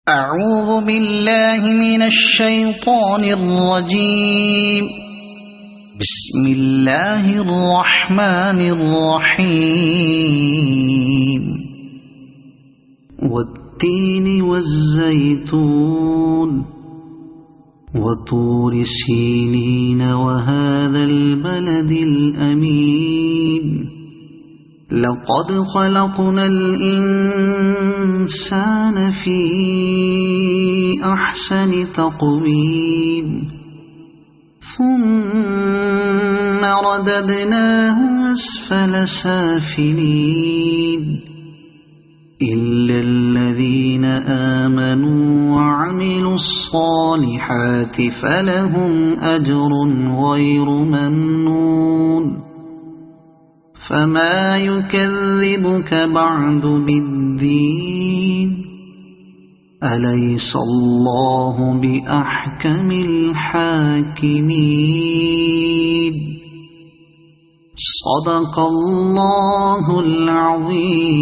أعوذ بالله من الشيطان الرجيم. بسم الله الرحمن الرحيم. والتين والزيتون وطور سينين وهذا البلد الأمين. لقد خلقنا الإنسان في أحسن تقويم ثم رددناه أسفل سافلين إلا الذين آمنوا وعملوا الصالحات فلهم أجر غير ممنون. فما يكذبك بعد بالدين؟ أليس الله بأحكم الحاكمين؟ صدق الله العظيم.